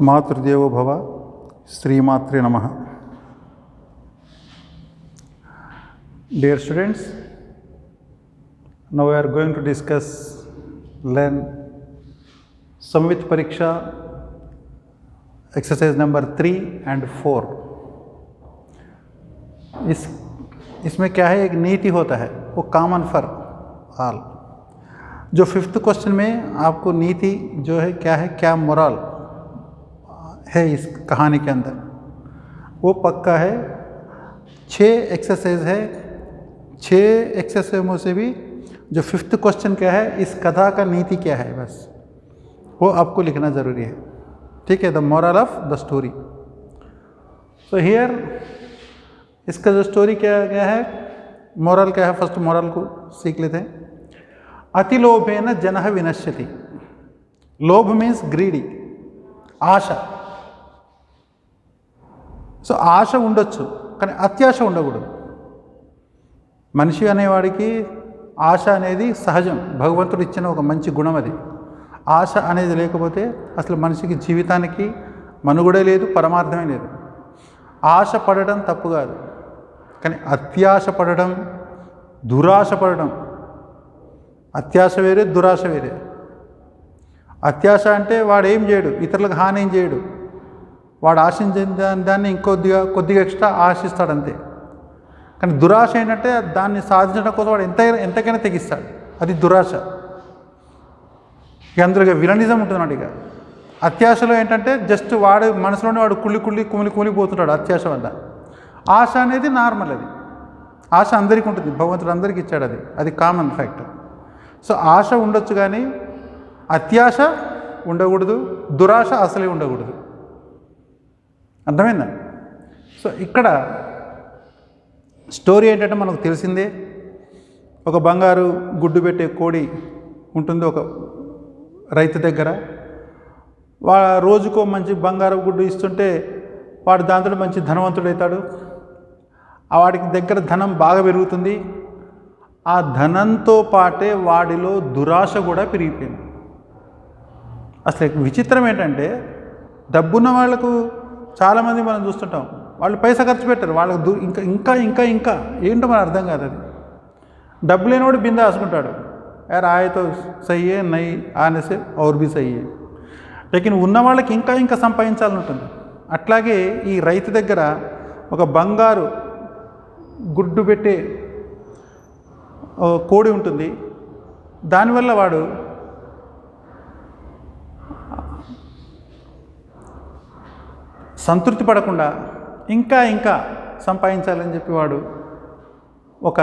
मातृदेवो भव श्रीमात्रे नमः. Dear students, now we are going to learn Samvit Pariksha exercise number 3 and 4. इसमें क्या है, एक नीति होता है, वो कॉमन फॉर ऑल. जो 5th क्वेश्चन में आपको नीति जो है क्या है, क्या मोरल है इस कहानी के अंदर, वो पक्का है. 6 एक्सरसाइज है. 6 एक्सरसाइज में से भी जो 5th क्वेश्चन क्या है, इस कथा का नीति क्या है, बस वो आपको लिखना ज़रूरी है. ठीक है, the moral of the story. So here इसका जो स्टोरी क्या है, मोरल क्या है, फर्स्ट मोरल को सीख लेते हैं. अतिलोभेन जनः विनश्यति. लोभ मीन्स ग्रीडी, ఆశ. సో ఆశ ఉండొచ్చు, కానీ అత్యాశ ఉండకూడదు. మనిషి అనేవాడికి ఆశ అనేది సహజం, భగవంతుడు ఇచ్చిన ఒక మంచి గుణం అది. ఆశ అనేది లేకపోతే అసలు మనిషికి జీవితానికి మనుగడే లేదు, పరమార్థమే లేదు. ఆశ పడడం తప్పు కాదు, కానీ అత్యాశ పడడం, దురాశ పడడం, అత్యాశ వేరే, దురాశ వేరే. అత్యాశ అంటే వాడు ఏం చేయడు, ఇతరులకు హాని ఏం చేయడు, వాడు ఆశించిన దాన్ని కొద్దిగా ఎక్స్ట్రా ఆశిస్తాడు అంతే. కానీ దురాశ ఏంటంటే దాన్ని సాధించడం కోసం వాడు ఎంతకైనా తెగిస్తాడు, అది దురాశ. ఇక అందులో విలనిజం ఉంటున్నాడు. ఇక అత్యాశలో ఏంటంటే జస్ట్ వాడు మనసులోనే వాడు కుమిలిపోతుంటాడు అత్యాశ వల్ల. ఆశ అనేది నార్మల్, అది ఆశ అందరికీ ఉంటుంది, భగవంతుడు అందరికీ ఇచ్చాడు, అది కామన్ ఫ్యాక్ట్. సో ఆశ ఉండొచ్చు కానీ అత్యాశ ఉండకూడదు, దురాశ అసలే ఉండకూడదు. అర్థమైందా? సో ఇక్కడ స్టోరీ ఏంటంటే మనకు తెలిసిందే. ఒక బంగారు గుడ్డు పెట్టే కోడి ఉంటుంది ఒక రైతు దగ్గర. రోజుకో మంచి బంగారు గుడ్డు ఇస్తుంటే వాడు దాంతో మంచి ధనవంతుడు అవుతాడు. వాడికి దగ్గర ధనం బాగా పెరుగుతుంది. ఆ ధనంతో పాటే వాడిలో దురాశ కూడా పెరిగిపోయింది. అసలు విచిత్రం ఏంటంటే డబ్బున్న వాళ్ళకు చాలామంది మనం చూస్తుంటాం, వాళ్ళు పైసా ఖర్చు పెట్టారు, వాళ్ళకు ఇంకా ఇంకా ఇంకా ఏంటో మనకు అర్థం కాదు. అది డబ్బు లేనివాడు బిందె రాసుకుంటాడు, యార్ ఆయతో సయ్యే నై ఆనేసే ఔర్ బి సయ్యే. లేకిన్ ఉన్న వాళ్ళకి ఇంకా ఇంకా సంపాదించాలని ఉంటుంది. అట్లాగే ఈ రైతు దగ్గర ఒక బంగారు గుడ్డు పెట్టే కోడి ఉంటుంది. దానివల్ల వాడు సంతృప్తి పడకుండా ఇంకా ఇంకా సంపాదించాలని చెప్పి వాడు ఒక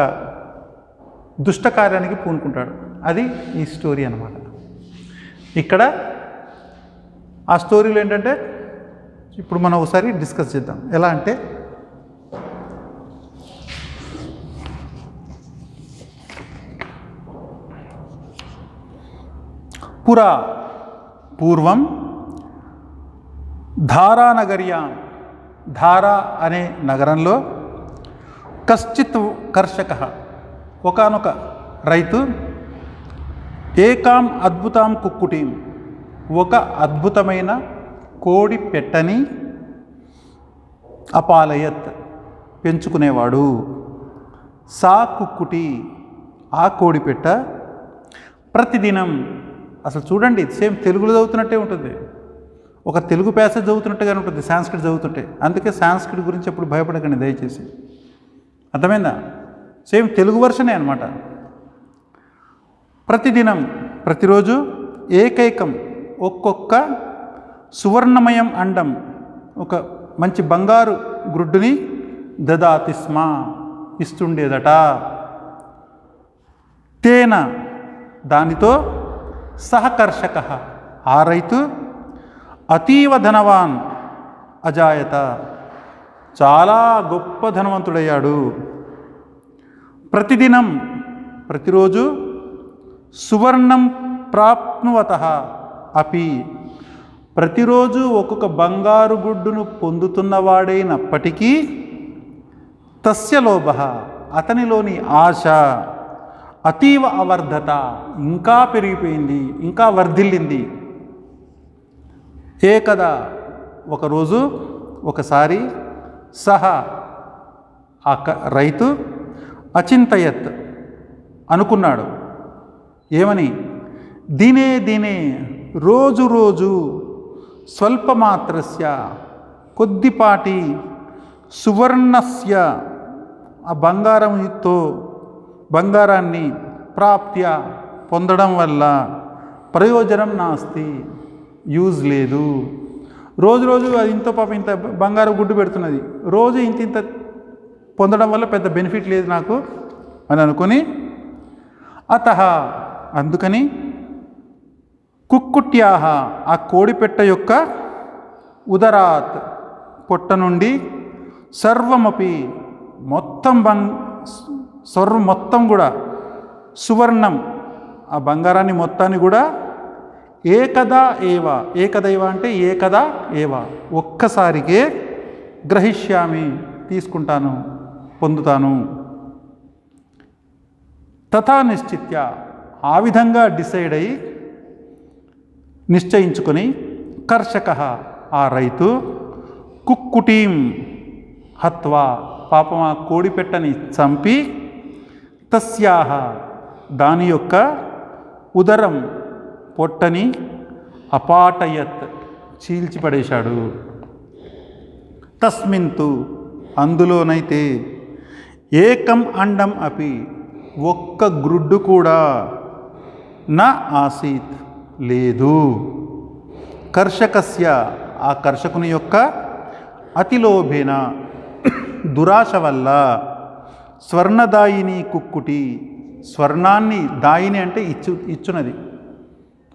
దుష్ట కార్యానికి పూనుకుంటాడు. అది ఈ స్టోరీ అన్నమాట. ఇక్కడ ఆ స్టోరీలో ఏంటంటే ఇప్పుడు మనం ఒకసారి డిస్కస్ చేద్దాం. ఎలా అంటే పూర్వం ధారానగర్యాం, ధారా అనే నగరంలో కశ్చిత్ కర్షక, ఒకానొక రైతు, ఏకాం అద్భుతాం కుక్కుటీం, ఒక అద్భుతమైన కోడి పెట్టని అపాలయత్, పెంచుకునేవాడు. సా కుక్కుటి, ఆ కోడి పెట్ట, ప్రతిదినం, అసలు చూడండి సేమ్ తెలుగులో చదువుతున్నట్టే ఉంటుంది, ఒక తెలుగు ప్యాసేజ్ చదువుతున్నట్టుగానే ఉంటుంది సాంస్క్రిట్ చదువుతుంటే. అందుకే సాంస్క్రిట్ గురించి ఎప్పుడు భయపడకండి దయచేసి, అర్థమైందా? సేమ్ తెలుగు వర్షనే అనమాట. ప్రతిదినం, ప్రతిరోజు, ఏకైకం, ఒక్కొక్క సువర్ణమయం అండం, ఒక మంచి బంగారు గ్రుడ్డుని, దదాతిస్మ, ఇస్తుండేదట. తేన, దానితో, సహకర్షక, ఆ రైతు, అతీవ ధనవాన్ అజాయత, చాలా గొప్ప ధనవంతుడయ్యాడు. ప్రతిదినం, ప్రతిరోజు, సువర్ణం ప్రాప్నువత అపి, ప్రతిరోజు ఒక్కొక్క బంగారు గుడ్డును పొందుతున్నవాడైనప్పటికీ, తస్య లోభ, అతనిలోని ఆశ, అతీవ అవర్ధత, ఇంకా పెరిగిపోయింది, ఇంకా వర్ధిల్లింది. ఏకదా, ఒకరోజు ఒకసారి సహా ఆ రైతు అచింతయత్ అనుకున్నాడు. ఏమని? దినే దినే రోజు రోజు స్వల్పమాత్రస్య కొద్దిపాటి సువర్ణస్య ఆ బంగారాన్ని ప్రాప్త్య పొందడం వల్ల ప్రయోజనం నాస్తి యూజ్ లేదు. రోజు రోజు అది ఇంత పాపం ఇంత బంగారు గుడ్డు పెడుతున్నది, రోజు ఇంత పొందడం వల్ల పెద్ద బెనిఫిట్ లేదు నాకు అని అనుకుని అందుకని కుక్కుట్యాహ ఆ కోడిపెట్ట యొక్క ఉదరాత్ పొట్ట నుండి సర్వమపి మొత్తం కూడా సువర్ణం ఆ బంగారాన్ని మొత్తాన్ని కూడా ఏకదా అంటే ఏకదా ఏవ ఒక్కసారికే గ్రహిష్యామి తీసుకుంటాను, పొందుతాను. తథా నిశ్చిత్య ఆ విధంగా డిసైడ్ అయి నిశ్చయించుకొని కర్షక ఆ రైతు కుక్కుటీం హత్వా పాపం ఆ కోడిపెట్టని చంపి తస్యాహ దాని యొక్క ఉదరం పొట్టని అపాటయత్ చీల్చిపడేశాడు. తస్మింతు అందులోనైతే ఏకం అండం అపి ఒక్క గ్రుడ్డు కూడా నా ఆసీత్ లేదు. కర్షకస్య ఆ కర్షకుని యొక్క అతిలోభేన దురాశ వల్ల స్వర్ణదాయిని కుక్కుటి స్వర్ణాన్ని దాయిని అంటే ఇచ్చున్నది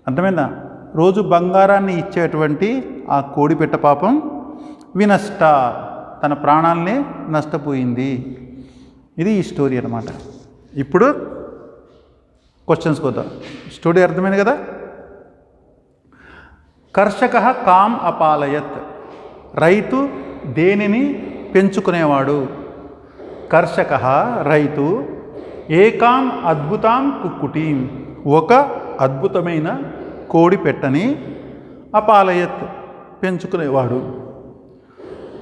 అర్థమైందా? రోజు బంగారాన్ని ఇచ్చేటువంటి ఆ కోడిపెట్ట పాపం వినష్ట తన ప్రాణాలనే నష్టపోయింది. ఇది ఈ స్టోరీ అన్నమాట. ఇప్పుడు క్వశ్చన్స్ కొద్దాం. స్టోరీ అర్థమైంది కదా? కర్షక కామ్ అపాలయత్ రైతు దేనిని పెంచుకునేవాడు? కర్షక రైతు ఏకాం అద్భుతాం కుక్కుటీం ఒక అద్భుతమైన కోడి పెట్టని అపాలయత్ పెంచుకునేవాడు.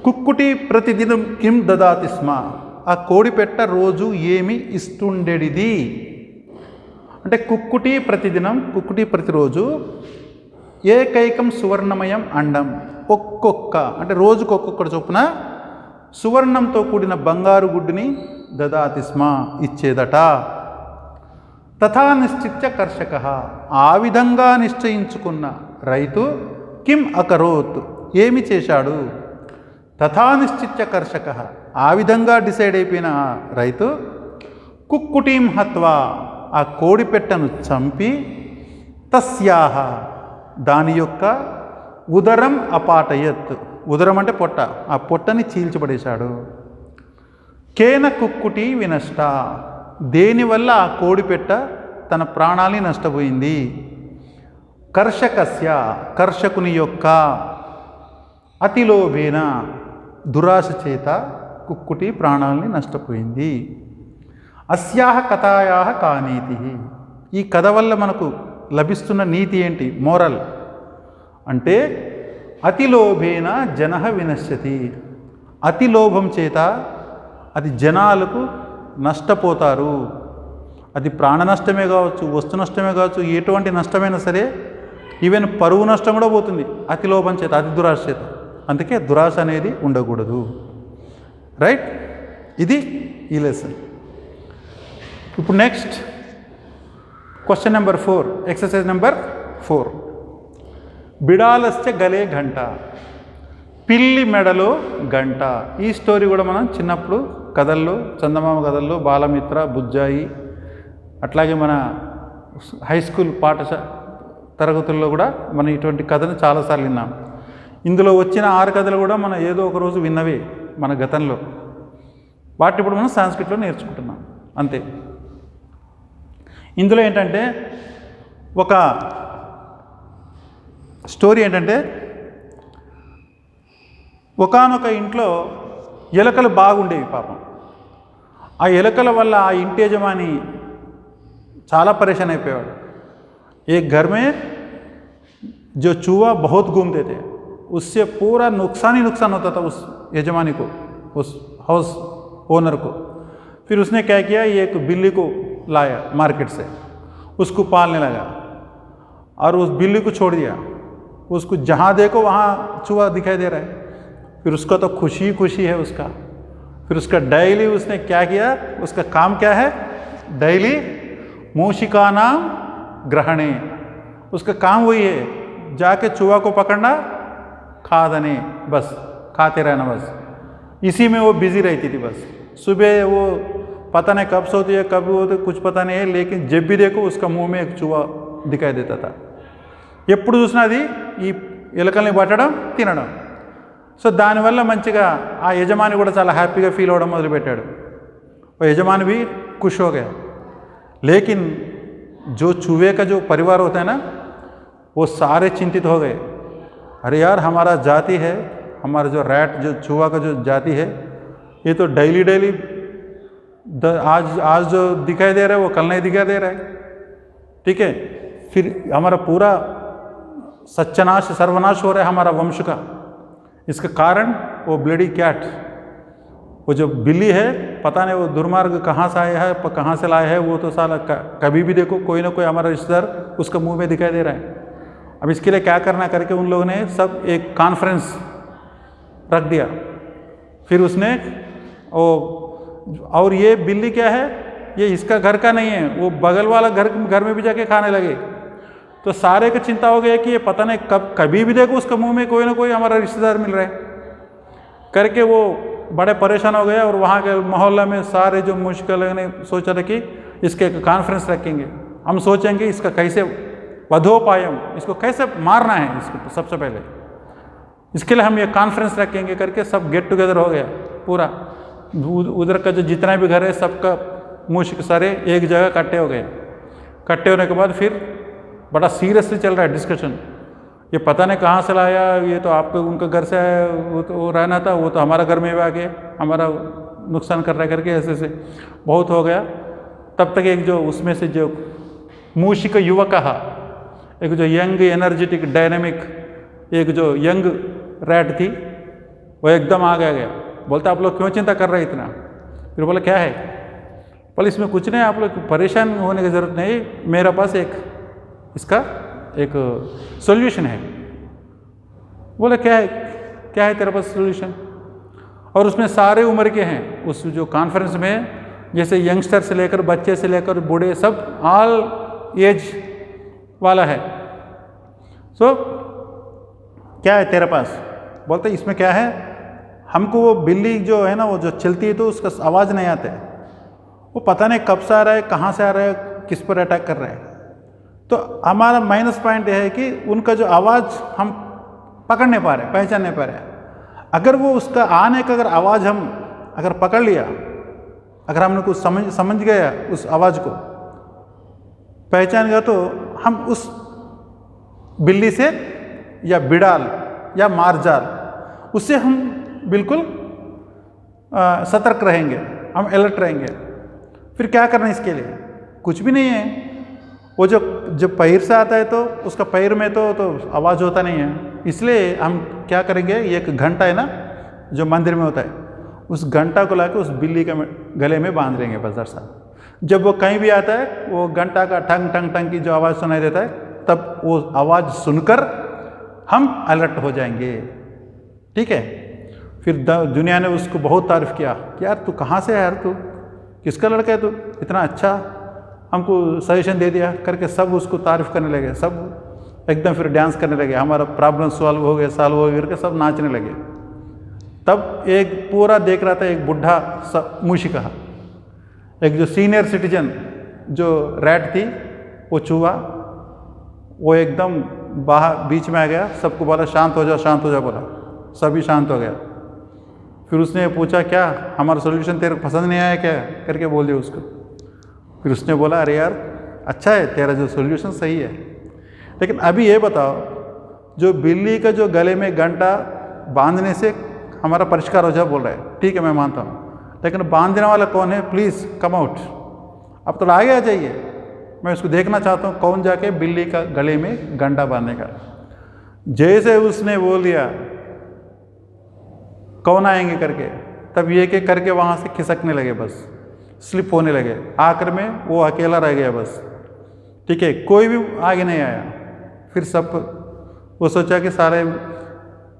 కుక్కుటి ప్రతిదినం కిం దదాతి స్మ ఆ కోడిపెట్ట రోజు ఏమి ఇస్తుండేది అంటే కుక్కుటి ప్రతిరోజు ఏకైకం సువర్ణమయం అండం ఒక్కొక్క అంటే రోజుకొక్కొక్కటి చొప్పున సువర్ణంతో కూడిన బంగారు గుడ్డుని దదాతి స్మ ఇచ్చేదట. తథా నిశ్చిత్య కర్షక ఆ విధంగా నిశ్చయించుకున్న రైతు కిం అకరోత్ ఏమి చేశాడు? తథా నిశ్చిత్య కర్షక ఆ విధంగా డిసైడ్ అయిపోయిన రైతు కుక్కుటీం హత్వా ఆ కోడిపెట్టను చంపి తస్యాహ దాని యొక్క ఉదరం అపాటయత్ ఉదరం అంటే పొట్ట ఆ పొట్టని చీల్చిపడేశాడు. కేన కుక్కుటి వినష్ట దేనివల్ల ఆ కోడిపెట్ట తన ప్రాణాన్ని నష్టపోయింది? కర్షకస్య కర్షకుని యొక్క అతిలోభేన దురాశ చేత కుక్కుటి ప్రాణాలని నష్టపోయింది. అస్యాహ కథాయాహ కా నీతి ఈ కథ వల్ల మనకు లభిస్తున్న నీతి ఏంటి? మోరల్ అంటే అతిలోభేన జనః వినశ్యతి అతిలోభం చేత అది జనాలకు నష్టపోతారు. అది ప్రాణ నష్టమే కావచ్చు, వస్తు నష్టమే కావచ్చు, ఎటువంటి నష్టమైనా సరే, ఈవెన్ పరువు నష్టం కూడా పోతుంది అతిలోభం చేత, అతి దురాశ చేత. అందుకే దురాశ అనేది ఉండకూడదు. రైట్, ఇది ఈ లెసన్. ఇప్పుడు next question number 4, exercise number 4. బిడాలస్య గలే గంట పిల్లి మెడలో గంట. ఈ స్టోరీ కూడా మనం చిన్నప్పుడు కథల్లో, చందమామ కథల్లో, బాలమిత్ర, బుజ్జాయి, అట్లాగే మన హై స్కూల్ తరగతుల్లో కూడా మనం ఇటువంటి కథను చాలాసార్లు విన్నాం. ఇందులో వచ్చిన 6 కథలు కూడా మనం ఏదో ఒక రోజు విన్నవే మన గతంలో. వాటిని ఇప్పుడు మనం సాంస్క్రిట్లో నేర్చుకుంటున్నాం అంతే. ఇందులో ఏంటంటే ఒక స్టోరీ ఏంటంటే ఒకానొక ఇంట్లో ఎలకలు బాగుండేవి పాపం. ఆ ఎలకల వల్ల ఆ ఇంటి యజమాని చాలా పరేషాన్ అయిపోయాడు. एक घर में जो चूहा बहुत घूमते थे उससे पूरा नुकसान ही नुकसान होता था उस यजमानी को, उस हाउस ओनर को। फिर उसने क्या किया, ये एक बिल्ली को लाया मार्केट से, उसको पालने लगा और उस बिल्ली को छोड़ दिया। उसको जहाँ देखो वहाँ चूहा दिखाई दे रहा है। फिर उसका तो खुशी खुशी है उसका। फिर उसका डेली उसने क्या किया, उसका काम क्या है, डेली मूषिका नाम ग्रहणे, उसका काम वही है, जाके चूहा को पकड़ना, खा देने, बस खाते रहना, बस इसी में वो बिजी रहती थी। बस सुबह वो पता नहीं कब सोती है कब वो, तो कुछ पता नहीं है, लेकिन जब भी देखो उसका मुंह में एक चूहा दिखाई देता था। ఎప్పుడు చూసినా అది ఈ ఎలుకల్ని పట్టడం తినడం। సో దానివల్ల మంచిగా ఆ యజమాని కూడా చాలా హ్యాపీగా ఫీల్ అవ్వడం మొదలుపెట్టాడు। वो यजमान भी खुश हो गया। लेकिन जो चूहे का जो परिवार होता है ना, वो सारे चिंतित हो गए। अरे यार, हमारा जाति है, हमारा जो रैट जो चूहा का जो जाति है, ये तो डेली डेली आज जो दिखाई दे रहा है वो कल नहीं दिखाई दे रहा है। ठीक है, फिर हमारा पूरा सत्यानाश सर्वनाश हो रहा है हमारा वंश का। इसका कारण वो ब्लडी कैट, वो जो बिल्ली है, पता नहीं वो दुर्मार्ग कहाँ से आया है, कहाँ से लाया है, वो तो साला कभी भी देखो कोई ना कोई हमारा रिश्तेदार उसका मुंह में दिखाई दे रहा है। अब इसके लिए क्या करना करके उन लोगों ने सब एक कॉन्फ्रेंस रख दिया। फिर उसने वो, और ये बिल्ली क्या है, ये इसका घर का नहीं है, वो बगल वाला घर में भी जाके खाने लगे। तो सारे को चिंता हो गया कि ये पता नहीं कभी भी देखो उसका मुंह में कोई ना कोई हमारा रिश्तेदार मिल रहा है करके वो बड़े परेशान हो गए। और वहाँ के मोहल्ला में सारे जो मुश्किल ने सोचा था कि इसके कॉन्फ्रेंस रखेंगे, हम सोचेंगे इसका कैसे वधोपायम, इसको कैसे मारना है इसको सबसे पहले, इसके लिए हम ये कॉन्फ्रेंस रखेंगे करके सब गेट टुगेदर हो गया पूरा। उधर का जो जितना भी घर है सबका मुश्क सारे एक जगह इकट्ठे हो गए। इकट्ठे होने के बाद फिर बड़ा सीरियसली चल रहा है डिस्कशन। ये पता नहीं कहाँ से लाया, ये तो आपको उनका घर से आया, वो तो रहना था, वो तो हमारा घर में भी आ गया, हमारा नुकसान कर रहा है करके ऐसे ऐसे बहुत हो गया। तब तक एक जो उसमें से जो मूषिक युवक कहा, एक जो यंग एनर्जेटिक डायनेमिक एक जो यंग रैट थी, वो एकदम आ गया। बोलता आप लोग क्यों चिंता कर रहे इतना? फिर बोला क्या है? बोले इसमें कुछ नहीं, आप लोग परेशान होने की ज़रूरत नहीं, मेरे पास इसका एक सॉल्यूशन है। बोले क्या है? क्या है तेरे पास सॉल्यूशन? और उसमें सारे उम्र के हैं उस जो कॉन्फ्रेंस में, जैसे यंगस्टर से लेकर बच्चे से लेकर बूढ़े, सब ऑल एज वाला है। सो क्या है तेरे पास? बोलते इसमें क्या है, हमको वो बिल्ली जो है ना, वो जो चलती है तो उसका आवाज़ नहीं आता है, वो पता नहीं कब से आ रहा है, कहाँ से आ रहा है, किस पर अटैक कर रहा है। तो हमारा माइनस पॉइंट यह है कि उनका जो आवाज़ हम पकड़ नहीं पा रहे, पहचान नहीं पा रहे। अगर वो उसका आने का अगर आवाज़ हम अगर पकड़ लिया, अगर हमने कुछ समझ गया, उस आवाज़ को पहचान गया, तो हम उस बिल्ली से या बिड़ाल या मारजाल उससे हम बिल्कुल सतर्क रहेंगे, हम अलर्ट रहेंगे। फिर क्या करना इसके लिए? कुछ भी नहीं है। वो जब पैर से आता है तो उसका पैर में तो आवाज़ होता नहीं है, इसलिए हम क्या करेंगे, एक घंटा है ना जो मंदिर में होता है, उस घंटा को लाके उस बिल्ली के गले में बांध देंगे बस साहब। जब वो कहीं भी आता है, वो घंटा का टंग टंग टंग की जो आवाज़ सुनाई देता है, तब वो आवाज़ सुनकर हम अलर्ट हो जाएंगे। ठीक है। फिर दुनिया ने उसको बहुत तारीफ़ किया कि यार तू कहाँ से है यार, तू किसका लड़का है, तू इतना अच्छा हमको सजेशन दे दिया करके सब उसको तारीफ़ करने लगे। सब एकदम फिर डांस करने लगे, हमारा प्रॉब्लम सॉल्व हो गया करके सब नाचने लगे। तब एक पूरा देख रहा था एक बुढ़ा मूषिका, एक जो सीनियर सिटीजन जो रैट थी, वो चूहा, वो एकदम बाहर बीच में आ गया, सबको बोला शांत हो जाओ, शांत हो जाओ बोला, सभी शांत हो गया। फिर उसने पूछा क्या हमारा सोल्यूशन तेरे को पसंद नहीं आया क्या करके बोल दिया उसको। फिर उसने बोला अरे यार अच्छा है तेरा जो सोल्यूशन सही है, लेकिन अभी ये बताओ, जो बिल्ली का जो गले में घंटा बांधने से हमारा परिष्कार हो जाए बोल रहा है, ठीक है मैं मानता हूँ, लेकिन बांधने वाला कौन है? प्लीज़ कम आउट, अब तो आगे आ जाइए, मैं उसको देखना चाहता हूँ कौन जाके बिल्ली का गले में घंटा बांधने का। जैसे उसने बोल दिया कौन आएंगे करके, तब एक एक करके वहाँ से खिसकने लगे, बस स्लिप होने लगे। आखिर में वो अकेला रह गया बस। ठीक है, कोई भी आगे नहीं आया। फिर सब वो सोचा कि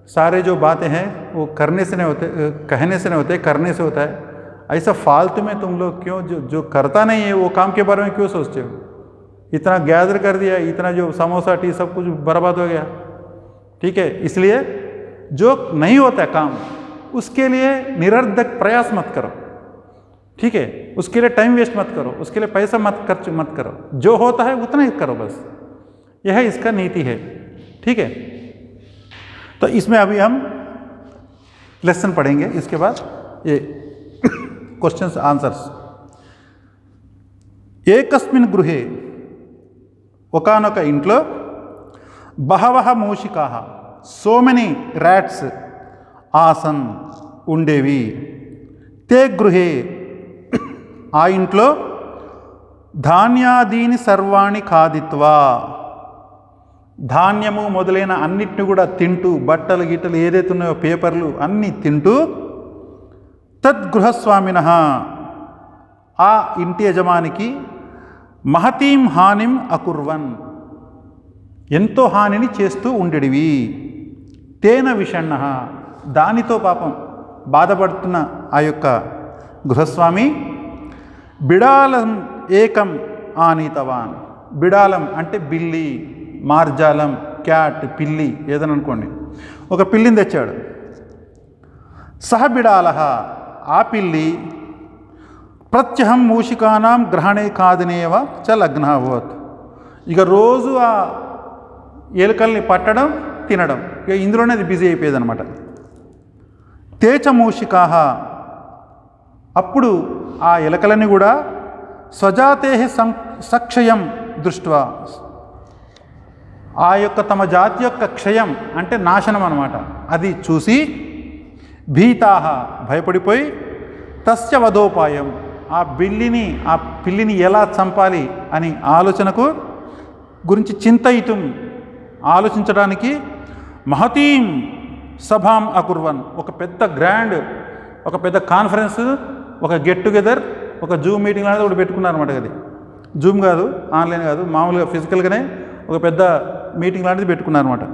सारे जो बातें हैं वो करने से नहीं होते, कहने से नहीं होते, करने से होता है। ऐसा फालतू में तुम लोग क्यों जो करता नहीं है वो काम के बारे में क्यों सोचते हो? इतना गैदर कर दिया, इतना जो समोसा टी सब कुछ बर्बाद हो गया। ठीक है, इसलिए जो नहीं होता काम उसके लिए निरर्थक प्रयास मत करो। ठीक है, उसके लिए टाइम वेस्ट मत करो, उसके लिए पैसा खर्च मत करो। जो होता है उतना ही करो बस। यह इसका नीति है। ठीक है, तो इसमें अभी हम लेसन पढ़ेंगे, इसके बाद ये क्वेश्चंस आंसर्स। एकस्मिन् गृहे ఒకనొక ఇంట్లో బహవః మూషికాః సో మెనీ ర్యాట్స్ ఆసన్ ఉండేవి. తే గృహే ఆ ఇంట్లో ధాన్యాదీని సర్వాణి ఖాదిత్వా ధాన్యము మొదలైన అన్నిటిని కూడా తింటూ, బట్టలు గిట్టలు ఏదైతే ఉన్నాయో పేపర్లు అన్నీ తింటూ, తద్గృహస్వామినః ఆ ఇంటి యజమానికి మహతీం హానిం అకుర్వన్ ఎంతో హానిని చేస్తూ ఉండేడివి. తేన విషణ్ణః దానితో పాపం బాధపడుతున్న ఆ యొక్క గృహస్వామి బిడాలం ఏకం ఆనీతవాన్. బిడాలం అంటే బిల్లి, మార్జాలం, క్యాట్, పిల్లి ఏదని అనుకోండి. ఒక పిల్లిని తెచ్చాడు. సహ బిడాలః ఆ పిల్లి ప్రత్యహం మూషికానాం గ్రహణే కాదనేవ చ లగ్నః అభవత్. ఇక రోజు ఆ ఎలుకల్ని పట్టడం, తినడం, ఇక ఇందులోనే అది బిజీ అయిపోయేది అనమాట. తేచ మూషికాః అప్పుడు ఆ ఎలుకలని కూడా స్వజాతే సక్షయం దృష్ట్వా ఆ యొక్క తమ జాతి యొక్క క్షయం అంటే నాశనం అనమాట, అది చూసి భీతాః భయపడిపోయి తస్య వధోపాయం ఆ పిల్లిని ఎలా చంపాలి అని ఆలోచనకు గురించి చింతయితుం ఆలోచించడానికి మహతీం సభాం అకుర్వన్ ఒక పెద్ద కాన్ఫరెన్స్, ఒక గెట్ టుగెదర్, ఒక జూమ్ మీటింగ్ అనేది ఒకటి పెట్టుకున్నారన్నమాట. అది జూమ్ కాదు, ఆన్లైన్ కాదు, మామూలుగా ఫిజికల్గానే ఒక పెద్ద మీటింగ్ లాంటిది పెట్టుకున్నారన్నమాట.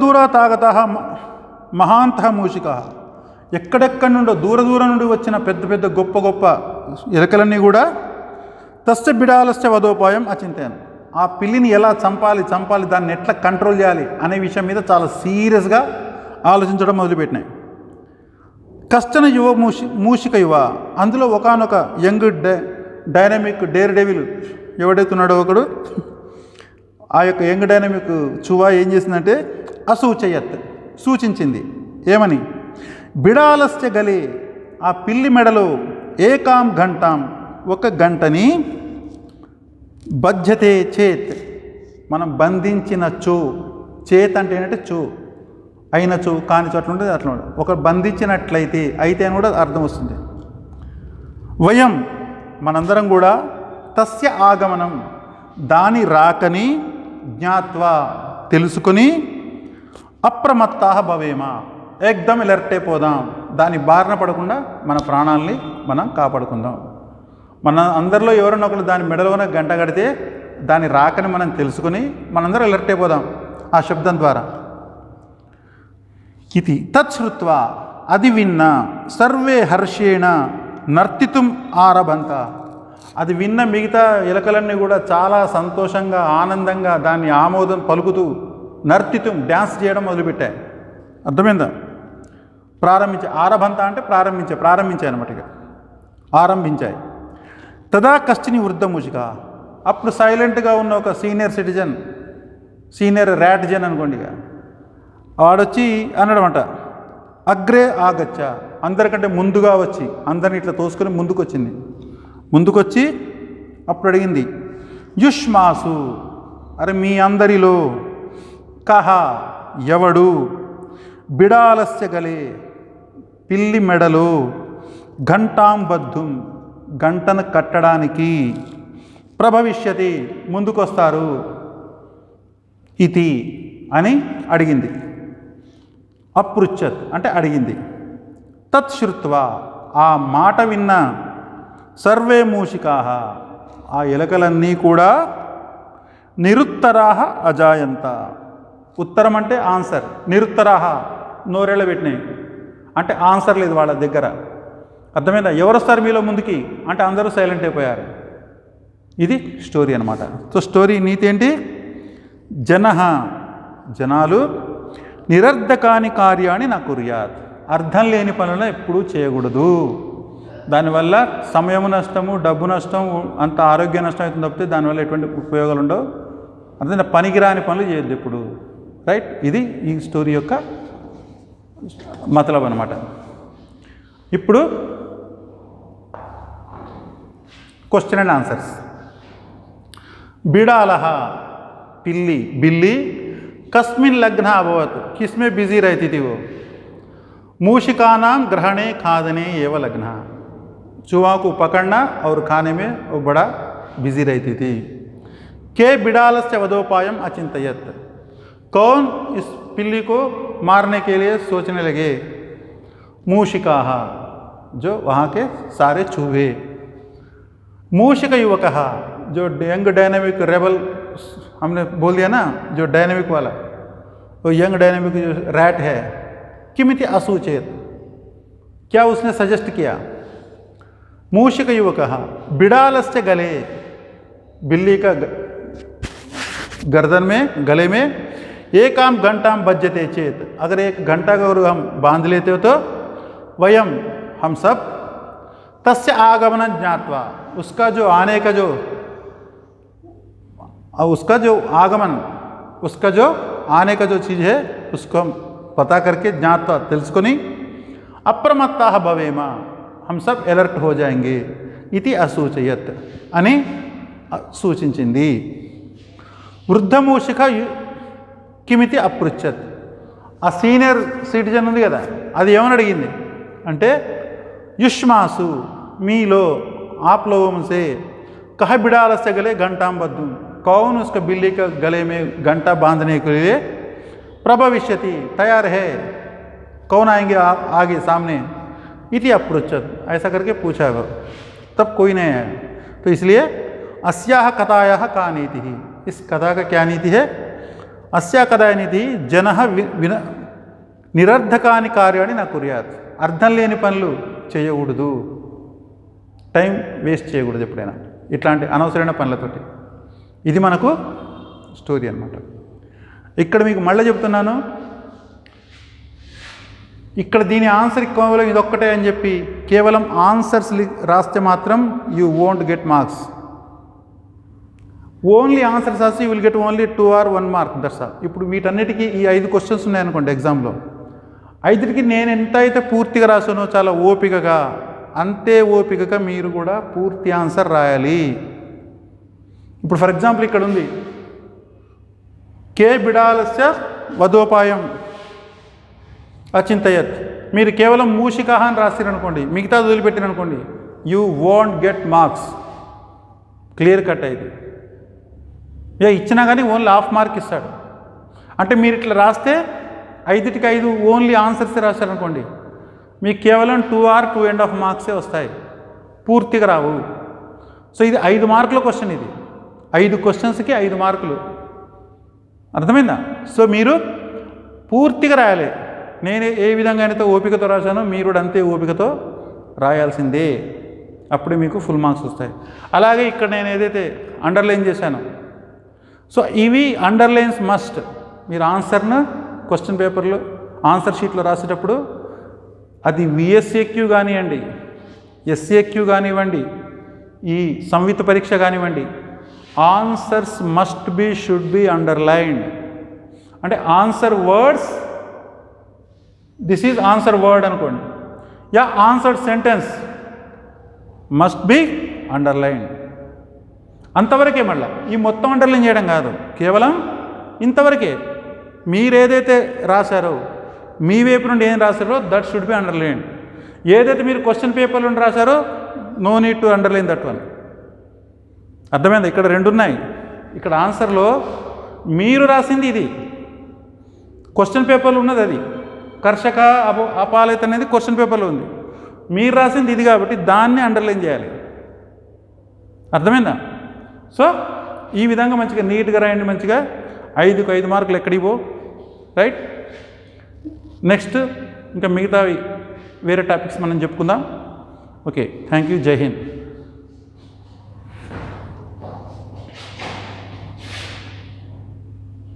దూర తాగతః మహాంతః మూషికాః ఎక్కడెక్కడి నుండో దూరం నుండి వచ్చిన పెద్ద గొప్ప ఎలుకలన్నీ కూడా తస్య బిడాలస్య వధోపాయం అచింతయన్ ఆ పిల్లిని ఎలా చంపాలి, దాన్ని ఎట్లా కంట్రోల్ చేయాలి అనే విషయం మీద చాలా సీరియస్గా ఆలోచించడం మొదలుపెట్టినాయి. కష్టన యువ మూషిక యువ అందులో ఒకానొక యంగ్ డైనమిక్ డేర్ డెవిల్ ఎవడైతున్నాడో ఒకడు, ఆ యొక్క యంగ్ డైనమిక్ చువా ఏం చేసిందంటే అసూచయత్ సూచించింది. ఏమని? బిడాలస్య గలే ఆ పిల్లి మెడలో ఏకాం గంటాం ఒక గంటని బధ్యతే చేత్ మనం బంధించినచో, చేత్ అంటే ఏంటంటే చో అయినచో కాని చోట్ల ఉంటుంది, అట్లా ఉంటుంది. ఒక బంధించినట్లయితే అయితే అని కూడా అర్థం వస్తుంది. వయం మనందరం కూడా తస్య ఆగమనం దాని రాకని జ్ఞాత్వా తెలుసుకొని అప్రమత్తాః భవేమ ఏకదం ఎలర్ట్ అయిపోదాం, దాని బారిన పడకుండా మన ప్రాణాలని మనం కాపాడుకుందాం. మన అందరిలో ఎవరన్నా ఒకరు దాని మెడలోనే గంట కడితే దాని రాకని మనం తెలుసుకొని మనందరం ఎలర్ట్ అయిపోదాం ఆ శబ్దం ద్వారా. ఇది తత్శ్రుత్వా అది విన్న సర్వే హర్షేణ నర్తితుం ఆరభంత. అది విన్న మిగతా ఎలుకలన్నీ కూడా చాలా సంతోషంగా, ఆనందంగా దాన్ని ఆమోదం పలుకుతూ నర్తితుం డ్యాన్స్ చేయడం మొదలుపెట్టాయి. అర్థమైందా? ఆరభంత అంటే ప్రారంభించాయి అనమాట. ఇక ఆరంభించాయి. తదా కష్టిని వృద్ధ మూషిక అప్పుడు సైలెంట్గా ఉన్న ఒక సీనియర్ ర్యాట్ జన్ అనుకోండి, ఇక వాడొచ్చి అనడం అంట, అగ్రే ఆగచ్చ అందరికంటే ముందుగా వచ్చి అందరిని ఇట్లా తోసుకొని ముందుకొచ్చి అప్పుడు అడిగింది, యుష్మాసు అరే మీ అందరిలో కహ ఎవడు బిడాలస్య గలే పిల్లి మెడలో ఘంటాం బద్ధుం గంటను కట్టడానికి ప్రభవిష్యతి ముందుకొస్తారు. ఇతి అని అడిగింది. అపృచ్చత్ అంటే అడిగింది. తత్ శ్రుత్వా ఆ మాట విన్న సర్వే మూషికాః ఆ ఎలకలన్నీ కూడా నిరుత్తరాః అజాయంత. ఉత్తరం అంటే ఆన్సర్, నిరుత్తరాః నోరేళ్ళ పెట్టినాయి అంటే ఆన్సర్ లేదు వాళ్ళ దగ్గర. అర్థమైందా? ఎవరు వస్తారు మీలో ముందుకి అంటే అందరూ సైలెంట్ అయిపోయారు. ఇది స్టోరీ అనమాట. సో స్టోరీ నీతి ఏంటి? జనాలు నిరర్ధకాని కార్యాన్ని నా కుర్యాత్, అర్థం లేని పనులను ఎప్పుడూ చేయకూడదు. దానివల్ల సమయము నష్టము, డబ్బు నష్టం, అంత ఆరోగ్య నష్టం అవుతుంది తప్పితే దానివల్ల ఎటువంటి ఉపయోగాలు ఉండవు. అర్థం పనికిరాని పనులు చేయొద్దు ఎప్పుడు. రైట్? ఇది ఈ స్టోరీ యొక్క మతలబ్ అనమాట. ఇప్పుడు క్వశ్చన్ అండ్ ఆన్సర్స్. బిడాలహ పిల్లి, बिल्ली कस्मिन् लग्न अभवत्, किसमें बिजी रहती थी वो? मूषिकानां ग्रहणे खादने एव लग्न, चूहा को पकड़ना और खाने में वो बड़ा बिजी रहती थी. के बिडालस्य वधोपायम अचिंतयत्, कौन इस पिल्ली को मारने के लिए सोचने लगे? मूषिकाः जो वहाँ के सारे चूहे. मूषिक युवकः जो यंग डायनेमिक रेबल हमने बोल दिया ना, जो डायनेमिक वाला, वो यंग डायनेमिक जो रैट है, किमिति असूचेत, क्या उसने सजेस्ट किया? मूषिक युवकः बिडालस्य गले, बिल्ली का गर्दन में, गले में एकाम घंटाम बज्जते चेत, अगर 1 घंटा का अगर हम बांध लेते हो तो वयम हम सब तस्य आगमन ज्ञात्वा, उसका जो आने का जो आगमन, उसका जो आने का जो चीज़ है उसको हम पता करके ज्ञात्वा తెలుసుకొని అప్రమత్తాః భవేమ, हम सब अलर्ट हो जाएंगे. इति असूचयत् అని సూచించింది. వృద్ధమూషిక కిమితి అపృచ్చత్, ఆ సీనియర్ సిటిజన్ ఉంది కదా, అది ఏమని అడిగింది అంటే युष्मासु మీలో आप लोगों में से कह बिडालस्य गले घंटाम बद्धुम, कौन उसका बिल्ली का गले में घंटा बांधने के लिए प्रभविष्यति, तैयार है, कौन आएंगे आगे सामने? इति अपृच्छत, ऐसा करके पूछा वो. तब कोई नहीं है. तो इसलिए अस्याः कथायाः का नीति ही, इस कथा का क्या नीति है? अस्या कथा नीति जनः నిరర్ధకాని కార్యాన్ని నా కుర్యాత్, అర్థం లేని పనులు చేయకూడదు, టైం వేస్ట్ చేయకూడదు ఎప్పుడైనా ఇట్లాంటి అనవసరమైన పనులతోటి. ఇది మనకు స్టోరీ అన్నమాట. ఇక్కడ మీకు మళ్ళీ చెప్తున్నాను, ఇక్కడ దీని ఆన్సర్ కేవలం ఇదొక్కటే అని చెప్పి కేవలం ఆన్సర్స్ రాస్తే మాత్రం you won't get marks. Only answers రాసి you will get only 2 or 1 mark, that's all. ఇప్పుడు వీటన్నిటికీ ఈ 5 క్వశ్చన్స్ ఉన్నాయనుకోండి ఎగ్జామ్లో, 5కి నేను ఎంత అయితే పూర్తిగా రాసానో చాలా ఓపికగా, అంతే ఓపికగా మీరు కూడా పూర్తి ఆన్సర్ రాయాలి. ఇప్పుడు ఫర్ ఎగ్జాంపుల్ ఇక్కడ ఉంది, కే బిడాలస్య వధోపాయం అచింతయత్, మీరు కేవలం మూషికాహ అని రాసిరనుకోండి, మిగతా వదిలిపెట్టిరనుకోండి, you won't get marks. Clear cut అయితే ఇచ్చినా కానీ ఓన్లీ హాఫ్ మార్క్ ఇస్తాడు. అంటే మీరు ఇట్లా రాస్తే 5కి 5 ఓన్లీ ఆన్సర్స్ రాశారనుకోండి, మీకు కేవలం 2 or 2.5 మార్క్సే వస్తాయి, పూర్తిగా రావు. సో ఇది 5 మార్కుల క్వశ్చన్, ఇది 5 క్వశ్చన్స్కి 5 మార్కులు. అర్థమైందా? సో మీరు పూర్తిగా రాయాలి. నేను ఏ విధంగా అయితే ఓపికతో రాశానో మీరు కూడా అంతే ఓపికతో రాయాల్సిందే, అప్పుడే మీకు ఫుల్ మార్క్స్ వస్తాయి. అలాగే ఇక్కడ నేను ఏదైతే అండర్లైన్ చేశానో, సో ఇవి అండర్లైన్స్ మస్ట్. మీరు ఆన్సర్ను క్వశ్చన్ పేపర్లో ఆన్సర్ షీట్లో రాసేటప్పుడు అది విఎస్ఏక్యూ కానివ్వండి, ఎస్ఏక్యూ కానివ్వండి, ఈ సంవిత పరీక్ష కానివ్వండి, answers must be should be underlined. అంటే answer words, this is answer word అనుకోండి, యా answer sentence must be underlined. అంతవరకే. మళ్ళీ ఈ మొత్తం అండర్లైన్ చేయడం కాదు, కేవలం ఇంతవరకే. మీరేదైతే రాశారో, మీ వైపు నుండి ఏం రాశారో దట్ షుడ్ బి అండర్లైన్. ఏదైతే మీరు క్వశ్చన్ పేపర్ నుండి రాశారో no need to underline that one. అర్థమైంది? ఇక్కడ 2 ఉన్నాయి. ఇక్కడ ఆన్సర్లో మీరు రాసింది ఇది, క్వశ్చన్ పేపర్లో ఉన్నది అది. కర్షక అపాలత అనేది క్వశ్చన్ పేపర్లో ఉంది, మీరు రాసింది ఇది కాబట్టి దాన్ని అండర్లైన్ చేయాలి. అర్థమైందా? సో ఈ విధంగా మంచిగా నీట్గా రాయండి. మంచిగా 5కు 5 మార్కులు ఎక్కడికి పో. రైట్. నెక్స్ట్ ఇంకా మిగతావి వేరే టాపిక్స్ మనం చెప్పుకుందాం. Okay, thank you. జై హింద్.